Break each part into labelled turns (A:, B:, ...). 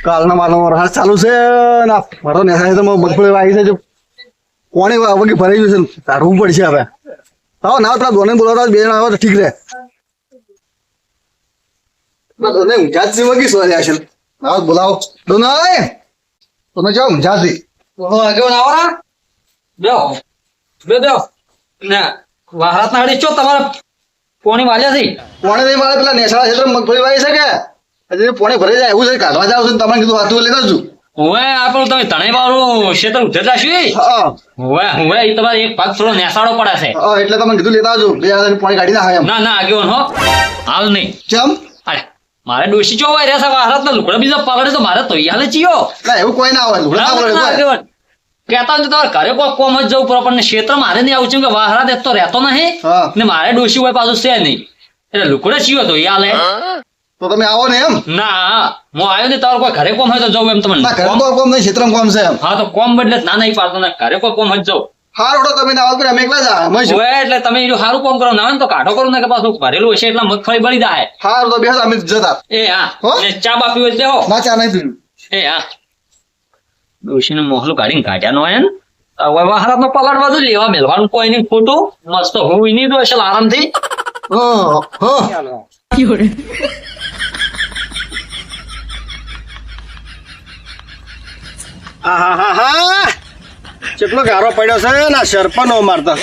A: કાલના માનો વરસાદ ચાલુ છે ને મારો નેસાય તો મગફળી વાગી છે જો કોણી વગી ભરાઈ ગયું છે તારવું પડશે હવે આવો ના પેલા દોને બોલાવતા બે જણા આવે તો ઠીક રહે દોને ઊંઝા જ વગી સોર્યા છે આવો બોલાવો દોને તમે જાઓ ઊંઝા થી
B: આગળ આવરા બે ને વાહરાત ના હડી ચો તમારે પોણી વાલ્યા છે
A: પોણે નહીં મારે પેલા નેસાળા ક્ષેત્ર મગફળી વાગી છે કે હજી પોણે ભરાઈ જાય એવું છે કાઢવા જાવ છું તમને કીધું વાતું લેતા છું
B: હવે આપણું તમે તણાઈ વાળું ક્ષેત્ર ઉતરતા શું હવે એ તમારે એક ભાગ થોડો નેસાડો પડે છે
A: એટલે તમે કીધું લેતા આવજો બે હજાર પોણે કાઢી નાખાય એમ
B: ના આગેવાન હો હાલ નહીં
A: ચમ
B: અરે મારે ડોશી ચો રહ્યા છે વાહરાત ના લુકડા બીજા પલડે તો મારે તો યાલે ચિયો
A: ના એવું કોઈ ના આવે લુગડા ના પડે
B: આગેવાન કહેતા હોય તમારે ઘરે કોઈ કોમ જ જવું પડે પણ ક્ષેત્ર મારે નહીં આવું છું કે વાહરાત એક તો રહેતો નહીં ને મારે ડોશી હોય પાછું છે નહીં એટલે લુકડે ચિયો તો યાલે
A: તો તમે આવો ને એમ
B: ના હું આવ્યો નહીં તમારે કોઈ ઘરે કોમ હોય તો જવું એમ તમને
A: ઘરે તો કોમ નહીં ક્ષેત્રમાં કોમ છે એમ
B: હા તો કોમ બદલે ના નહીં પાડતો ને ઘરે કોઈ કોમ જ જવું
A: હારો તમે ના આવો અમે એકલા જા
B: એટલે તમે સારું કામ કરો ના તો કાઢો કરો ને કે પાછું ભરેલું હશે એટલે મગફળી બળી જાય
A: હારું તો બે અમે જતા
B: એ હા ચા બા પીવો દેહો
A: ના ચા નહીં પીવું
B: એ હા ડોશીને મોહલું કાઢીને કાઢ્યા નો હોય ને હવે વાહરાત નો પલાટ બાજુ લેવા મેલવાનું કોઈ નહીં ખોટું મસ્ત હું નહીં તો હશે આરામથી
A: કેટલો ગારો પડ્યો છે ને સરપંચ મારતા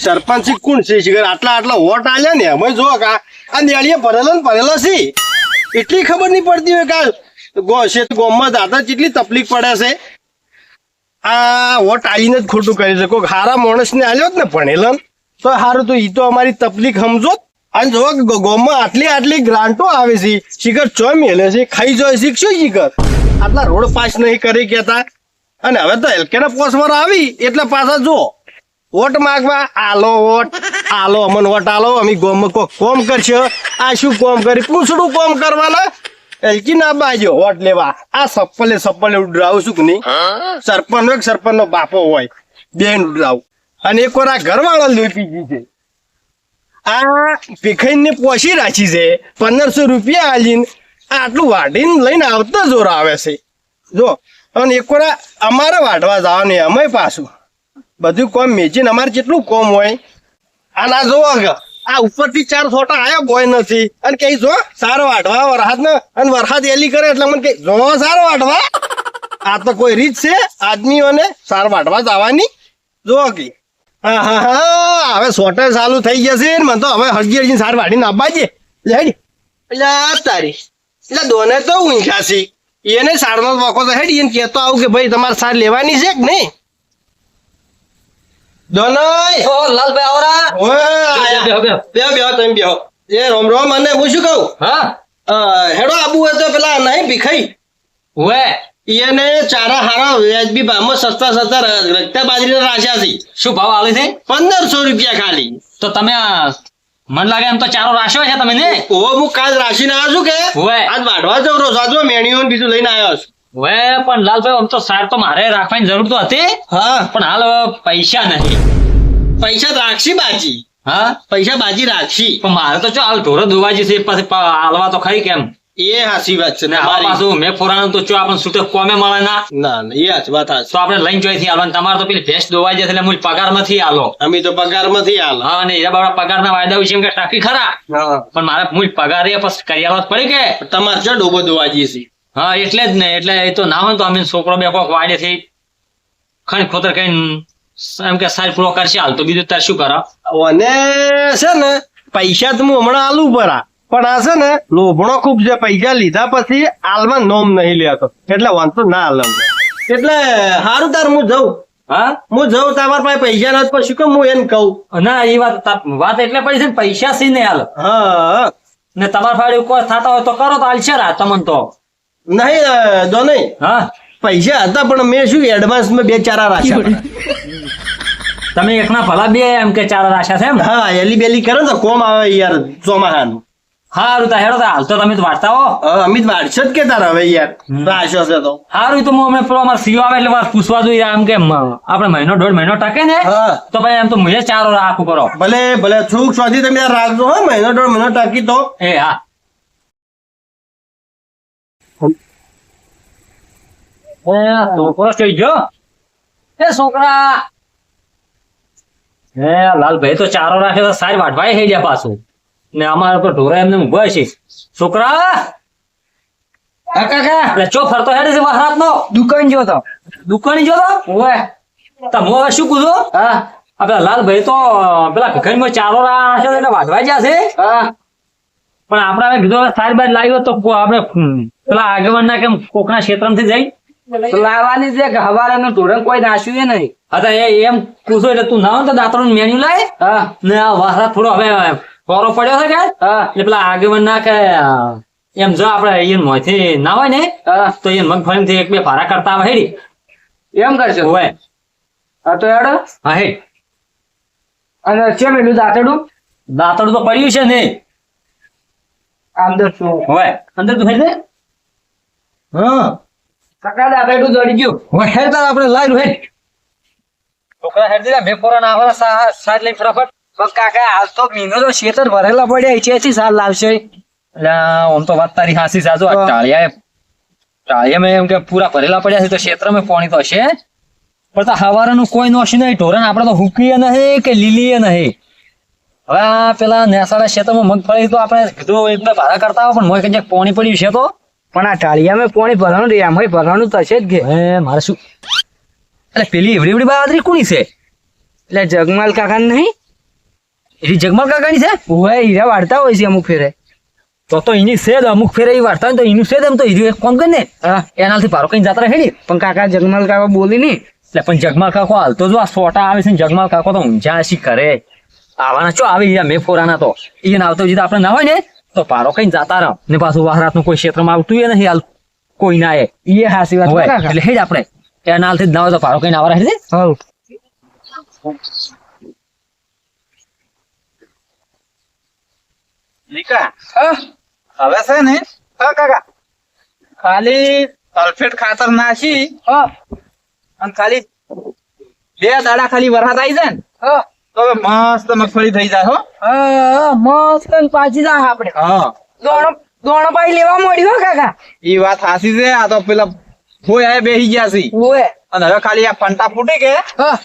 A: સરપંચ કોણ છે આટલા વોટ આલ્યા ને અમે જો આ નેળીએ ભરેલો છે એટલી ખબર નહીં પડતી હોય કે ગોમમાં દાદા કેટલી તકલીફ પડે છે આ વોટ આલીને જ ખોટું કરી છે કોઈ હારા માણસને આલ્યો જ ને ભણેલો તો સારું તો ઈ તો અમારી તકલીફ સમજો અને જો ગોમમાં આટલી ગ્રાન્ટો આવે છે શિખર ચો મેલે છે ખાઈ જાય શીખશું શિખર આટલા રોડ પાસ નહીં કરી કેતા અને હવે તો હલકેના પોસવર આવી એટલે પાછા જો વોટ માંગવા આલો અમન વોટ આલો અમે ગોમમાં કોઈ કોમ કરશે આ શું કોમ કરી પૂછડું કોમ કરવાના હલકી ના બાજો વોટ લેવા આ સપ્પલે ઉડરાવું છું કે નહીં સરપંચ નો બાપો હોય બેન ઉડરાવું અને એક વાર આ ઘરવાળા લોહી પીજી છે આ ભીખાઈને પોસી રાખી છે 1500 રૂપિયા આલીને આટલું વાઢીને લઈને આવતા જોર આવે છે જો અને એક વાર અમારે વાઢવા જવાનું અમે પાછું બધું કોમ મેચીને અમારે કેટલું કોમ હોય આ ના જોવો આ ઉપરથી 4 છોટા આયા બોય નથી અને કઈ જો સારો વાઢવા વરસાદ ને અને વરસાદ એલી કરે એટલે મને કઈ જો સારો વાઢવા આ તો કોઈ રીત છે આદમીઓને સારો વાઢવા જવાની જો કે હા હવે સોટર ચાલુ થઈ જશે ને મને તો હવે હરજી સાર વાઢીને આપવા છે એટલે તારી એટલે દોને તો ઊંઘ્યા છે એને સારનો મોકો તો હેડી એને કહેતો આવું કે ભાઈ તમારે સાર લેવાની છે કે નહીં દોનય
B: ઓ લાલભાઈ આવરા
A: બેહો તમે બેહો એ રોમ અને હું શું કહું
B: હા
A: હેડો આબુ હોય તો પેલા નહીં ભીખાઈ
B: ઓએ
A: એને ચારા હારા વ્યાજબી ભાવમાં સસ્તા રખતા બાજરીના રાખ્યા છે
B: શું ભાવ આવે છે
A: 1500 રૂપિયા ખાલી
B: તો તમે મન લાગે એમ તો ચારો રાખ્યો છે તમે ને
A: હું કાલ રાશીને આવ્યો છું કે આજ વાઢવા જઉં રોજ આજ મેણીઓ બીજું લઈને આવ્યો છું
B: હવે પણ લાલભાઈ આમ તો સાર તો મારે રાખવાની જરૂર તો હતી
A: હા
B: પણ હાલ પૈસા નથી
A: પૈસા રાખશી બાજી
B: હા
A: પૈસા બાજી રાખશી
B: પણ મારે તો હાલ ઢોરો દુવાજી છે પછી હાલવા તો ખરી કેમ
A: એ હાસી વાત છે ને
B: પાછું મેં ફોરાનું તો આપણે છૂટે કોમે મળે ના
A: એ હાચી વાત
B: તો આપણે લઈને જોઈથી હાલવાનું તમારે તો પેલી ભેંસ દોવાઈ જાય એટલે મૂળ પગાર માંથી હાલો
A: અમે તો પગાર માંથી હાલ
B: હા અને એ બાબા પગાર ના વાયદા વિશે કે ટાંકી ખરા પણ મારે મૂળ પગાર એ પછી કરી આવવા પડી કે
A: તમારે જો ડોબો દોવાજી છે
B: હા એટલે જ ને એટલે એ તો ના હોય તો અમે છોકરો બે કોક વાડે થી ખણી ખોતર કઈ એમ કે સારી પૂરો કરશે હાલ તો બીજું તાર શું કરો
A: અને છે ને પૈસા તો હું હમણાં આલુ પરા પણ આ છે ને લોભણો ખૂબ છે પૈસા લીધા પછી આલમાં નોમ નહીં લેતો એટલે વાંધો ના આલમ એટલે સારું તાર હું જઉં
B: હા
A: હું જઉં તમારા પાસે પૈસા નથી પછી કે હું એને કહું
B: ના એ વાત એટલે પડી છે ને પૈસા સી ને હાલ
A: હા
B: ને તમારા ફાડે કોઈ થતા હોય તો કરો તો હાલશે રા તમને તો
A: નહીં જો નહીં
B: હા
A: પૈસા હતા પણ મેં શું એડવાન્સ માં 2 ચારા રાખ્યા
B: તમે એકના ભલા બે એમ કે ચાર રાખ્યા છે એમ
A: હા એલી બેલી કરો તો કોમ આવે યાર ચોમાહાનું
B: હારું તા હેડો તા હાલ તો તમે વાંચતા હો
A: અમિત વાંચશે જ કે તાર હવે યાર રાશો છે તો
B: હારું તો હું અમે પેલો અમારે સીઓ આવે એટલે વાર પૂછવા જોઈએ આમ કે આપણે મહિનો 1.5 મહિનો ટકે ને તો ભાઈ એમ તો મુજે ચારો રાખું કરો
A: ભલે છૂક સુધી તમે રાખજો હો મહિનો 1.5 મહિનો ટકી તો
B: એ હા છોકરો થઈ ગયો એ છોકરા લાલભાઈ તો ચારો રાખે તો સારી વાટવાય થઈ ગયા પાછું ને અમારા પર ઢોરા એમને ઉભા છે છોકરા કાકા એટલે ચો ફરતો હેડે છે રાત નો દુકાન જોતો ઓય તમે હવે શું કૂદો હા આપડા લાલભાઈ તો પેલા ભીખાઈમાં ચારો રાખે એટલે વાટવાઈ ગયા છે હા પણ આપણે હવે કીધું સારી બાર લાવ્યો તો આપણે પેલા આગેવાન ના કેમ કોકના ક્ષેત્રમાંથી જઈ
C: લાવવાની છે કે હવારે નું ધોરણ કોઈ નાશ્યું નહીં.
B: અતા એમ પૂછો એટલે તું ના હોય તો દાંતણ મેન્યુ લાય
C: હા
B: ને આ વાસરા થોડો હવે કોરો પડ્યો છે કે
C: હા
B: એટલે પેલા આગેવાન ના કે એમ જો આપણે અહીંયા મોંથી ના હોય ને
C: હા
B: તો એ મગફળીમાંથી એક બે ભારા કરતા આવે હેડી
C: એમ કરશો
B: હોય
C: હા તો હેડો
B: હા હે
C: અને છે મેલું દાંતડું
B: દાંતણ તો પડ્યું છે ને
C: અંદર શું
B: હોય અંદર તો હેડ હા
C: સકા દાંતડું દોડી ગયું
B: હોય હેડ તાર આપણે લાવ્યું હેડ છોકરા હેડ દીધા મેં પોરા ના આવરા સાત લઈ ફટાફટ
C: પણ કાકા આજ તો મહિનો તો શેતર ભરેલા પડ્યા છે સાલ લાવશે
B: એટલે આમ તો વાત તારી હાસી સાચું આ ટાળિયા એમ કે પૂરા ભરેલા પડ્યા છે તો ક્ષેત્રમાં પાણી તો હશે પણ તો હવારાનું કોઈ નોશી નહીં ઢોરણ આપણે તો હુકીએ નહીં કે લીલીએ નહીં હવે આ પેલા નેસાડા ક્ષેત્રમાં મગફળી તો આપણે કીધું એક બે ભાડા કરતા હોય પણ મોય કંઈક પાણી પડ્યું છે તો
C: પણ આ ટાળિયામાં પાણી ભરવાનું રે એમાં ભરવાનું થશે જ કે
B: હે મારે શું એટલે પેલી એવડી બાદરી કોની છે
C: એટલે જગમાલ કાકા નહીં
B: એની જગમાલ કાકાની છે
C: હોય હીરા વાળતા હોય છે અમુક ફેરે
B: તો એની છે જ અમુક ફેરે એ વાર્તા હોય તો એનું છે જ એમ તો હીરું એક કામ કરીને
C: હા
B: એનાથી પારો કઈ જાત્રા હેડી
C: પણ કાકા જગમાલ કાકા બોલી નહીં
B: એટલે પણ જગમાલ કાકો હાલ તો જો આ સોટા આવે છે ને જગમાલ કાકો તો ઊંઝા હસી કરે આવાના ચો આવી ગયા મેં ફોરાના તો એને આવતો જીત આપણે ના હોય ને તો પારો કઈ જાતા રહો ને પાછું વાહરાત નું કોઈ ક્ષેત્રમાં આવતું એ નહીં હાલ કોઈ ના એ
C: હાસી વાત
B: હોય
C: કાકા
B: એટલે હેડ આપણે એના હાલથી જ ના હોય તો પારો કઈ ના આવરા હેડ
C: હવ
D: નીકા
C: હા
D: હવે છે ને
C: હા કાકા
D: ખાલી સલ્ફેટ ખાતર નાખી
C: હા
D: અને ખાલી 2 દાડા ખાલી વરસાદ આવી જાય ને
C: હા
D: તો હવે મસ્ત મગફળી થઈ જાય હો
C: હા મસ્ત ને પાછી જા આપણે
D: હા
C: દોણો પાઈ લેવા મળ્યું હો કાકા
D: ઈ વાત સાચી છે આ તો પેલા હોય આ બેસી ગયા છે
C: ઓય
D: અને હવે ખાલી આ ફંટા ફૂટી કે
C: હા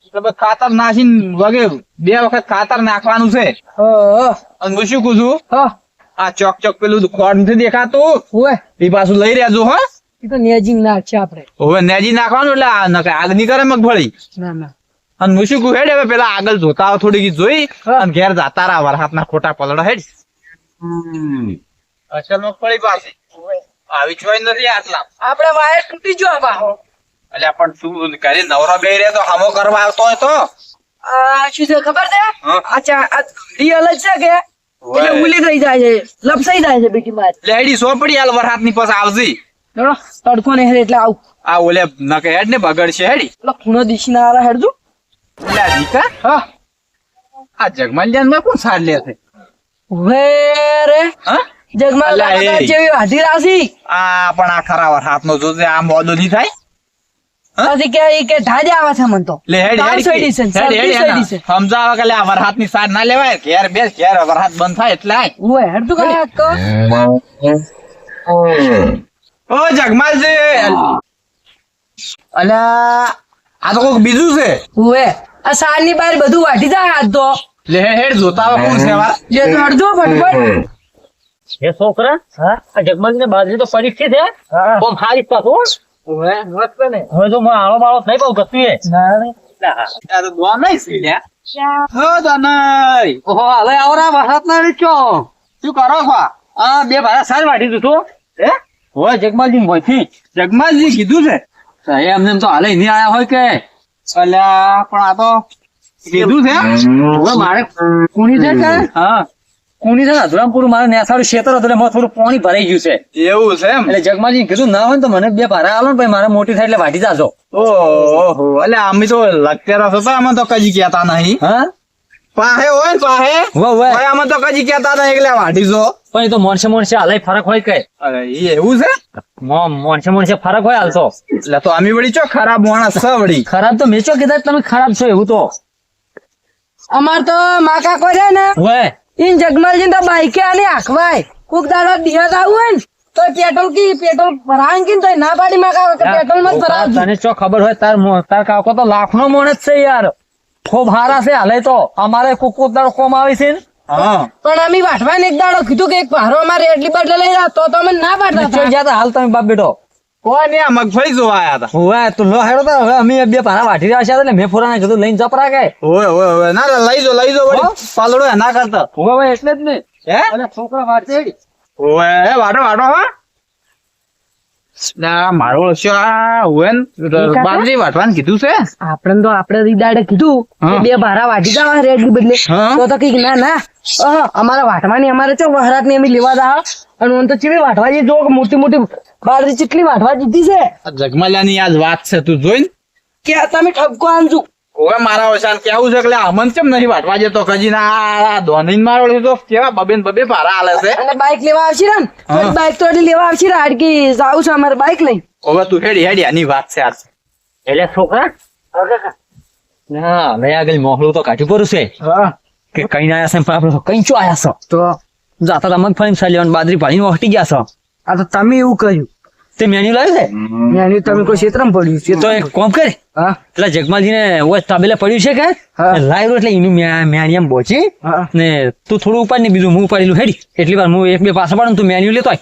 D: એટલે બસ ખાતર નાખીને વગેરે 2 વખત ખાતર નાખવાનું છે
C: હા
D: અને હું શું કહું છું
C: હા
D: આ ચોક ચોક પેલું ખોડ નથી દેખાતું
C: ઓય
D: એ પાછું લઈ રહેજો હો
C: એ તો નેજિંગ નાખ છે આપણે
D: હવે નેજી નાખવાનું એટલે આ નકર આગ નહીં કરે મગફળી
C: ના ના
D: અને હું શું કહું હેડ હવે પેલા આગળ જોતા આવો થોડીક જોઈ અને ઘેર જાતા રહા વરસાદ ના ખોટા પલડા હેડ અસલ મગફળી પાછી આવી ચોઈ નથી આટલા
C: આપણે વાયર તૂટી ગયો બાહો
D: એટલે પણ તું ઘરે નવરો બે રે તો હામો કરવા આવતો હોય તો
C: આ શું છે ખબર છે
D: હા.
C: અચ્છા આ રિયલ જ છે કે એટલે ઉલી થઈ જાય છે લપસાઈ જાય છે બેટી માર
D: લેડી સોપડી હાલ વરસાદ ની પાસે આવજી
C: ચલો તડકો ને હેડ એટલે આવ
D: આ ઓલે નકે હેડ ને બગડશે હેડી
C: એટલે ખૂણો દિશી ના આરા હેડજો
D: એટલે આ દીકા
C: હા
D: આ જગમાલિયાન માં કોણ સાર લે છે
C: વે રે
D: હા
C: જગમાલ
D: અલા, એ.
C: કાકા જેવી વાઢી રાસી
D: આ પણ આ ખરા વરસાદ નો જોજે આ મોડો નહીં થાય
C: પછી કે ઈ કે ઢાજે આવે છે મન તો
D: લે હેડ
C: તાર
D: હેડ
C: સઈડી છે,
D: હેડ હેડ
C: સઈડી
D: હેડ
C: છે.
D: સમજાવે કે લે આ વરસાદ ની સાર ના લેવાય ઘેર બેસ ઘેર વરસાદ બંધ થાય એટલે આય.
C: ઓય હેડજો કાકા
D: ઓ જગમાલજી અલ્યા આ તો કોક બીજું છે
C: ઓય આ સાલની બહાર બધું વાઢી જાય આજ તો
D: લે હેડ જોતા આવે કોણ છે વાર
C: જે તો અડધો ફટફટ
B: એ છોકરા આ જગમગ ને બાજરી તો પરીક્ષિત છે ઓમ હારી પાછું
C: ઓય મસ્ત ને
B: હવે તો મને આળો બાળો નહીં પાઉં ગતું એ
C: ના રે
D: આ તો દોન નહીં છે લ્યા હો દોનાઈ
B: ઓહો હવે આવરા વરસાદ ના રીચો
D: શું કરો છો
B: આ બે ભારા સાર વાઢી દીધું
D: હે
B: હોય જગમાલજી મોયથી
D: જગમાલજી કીધું છે
B: એમને એમ તો હાલે નહીં આયા હોય કે
D: અલ્યા પણ આ તો કીધું છે
B: હવે મારે કુણી છે કે હા કુણી છે ને અધરામપુર મારે નેસાડું ક્ષેત્ર હતું એટલે મારે થોડું પાણી ભરાઈ ગયું છે
D: એવું છે એમ
B: એટલે જગમાલજી કીધું ના હોય ને તો મને બે ભારા આલો ને ભાઈ મારે મોટી થાય એટલે વાઢી જાજો
D: ઓહો એટલે અમે તો લગતેરા હતા આમાં તો કજી કહેતા નહીં
B: હા
D: પાહે હોય ને પાહે
B: વાહ વાહ
D: હોય આમાં તો કજી કહેતા નહીં એટલે વાઢી જો
B: પણ એ તો મોણસે હાલે ફરક હોય કે
D: અરે ઈ એવું છે
B: મોણસે ફરક હોય હાલ તો
D: એટલે તો અમે વળી ચો ખરાબ માણસ છે વળી
B: ખરાબ તો મેચો કીધા તમે ખરાબ છો એવું તો
C: અમાર તો માકા કરે ને
B: હોય
C: ઈન જગમાલજી તો બાઈકે આને આખવાય કોક દાડા દિયા આવું હોય ને તો પેટ્રોલ ભરાણ કે તો ના પાડી માં કે પેટ્રોલ માં ભરાવ
B: તને ચો ખબર હોય તાર કાકો તો લાખનો માણસ છે યાર ખૂબ હારા છે હાલે તો અમારે કુકુદાર કોમ આવી છે ને
D: હા
C: પણ અમે વાટવાને એક દાડો કીધું કે એક ભારો અમારે એટલી બદલે લઈ રહ્યા તો અમે ના પાડતા
B: નીચે ગયા તા હાલ તમે બાપ બેટો
D: કોઈ નહીં આ મગફળી જોવા આયા હતા
B: હોવે તું લો હેડો તો હવે અમે બે પારા વાટી રહ્યા છે એટલે મેં ફોરાને કીધું લઈને જપરા કે
D: ઓય ના લઈ જો વળી પાલડો ના કરતા
B: હોવે ભાઈ એટલે જ ને
D: હે
B: અને છોકરા વાટે
D: ઓય વાડો હા ના મારો ઓછો આ ઓય બાજરી વાટવાનું કીધું છે
C: આપણે દાડે કીધું કે બે ભારા વાટી જાવ રેડની બદલે
D: હા.
C: તો કઈક ના અમારા વાટવાની અમારે ચો વહરાત ની અમે લેવા દા અને ઓન તો ચીવી વાટવા જે જો મોટી મોટી બાજરી ચીટલી વાટવા દીધી છે
D: આ જગમાલિયાની આજ વાત છે તું જોઈન
C: કે તમે ઠપકો આનજો
D: ઓય મારા ઓછાન કેવું છે એટલે અમન કેમ નહીં વાટવા જતો કજી ના ધોનીન મારો તો કેવા બબે ભારા હાલે છે
C: અને બાઈક લેવા આવશે ને
D: હા.
C: બાઈક તો એટલે લેવા આવશે હાડકી જાવું છે અમારે બાઈક લઈ
D: હવે તું હેડી આની વાત છે આજ
B: એટલે છોકરા ના મેં આગળ મોહલું તો કાઢી પડ્યું છે
D: હા
B: કે કઈ ના આયા છે પણ આપણે કઈ ચો આયા છો
C: તો
B: જાતા તા મગફળી સાલી લેવાનું બાજરી પાડીને વહટી ગયા છો
C: આ તો તમે એવું કર્યું
B: તે મેન્યુ લાવ્યું છે
C: એની તમે કોઈ ક્ષેત્રમાં પડ્યું છે
B: તો એક કોમ કરે
C: હા
B: એટલે જગમાલજી ને ઓય તાબેલે પડ્યું છે કે
C: હા.
B: લાવ્યું એટલે એનું મેન્યુ પહોંચી
C: હા
B: ને તું થોડું ઉપાડ ને બીજું હું ઉપાડેલું હેડી એટલી વાર હું એક બે પાછા પાડું તું મેન્યુ લેતો આય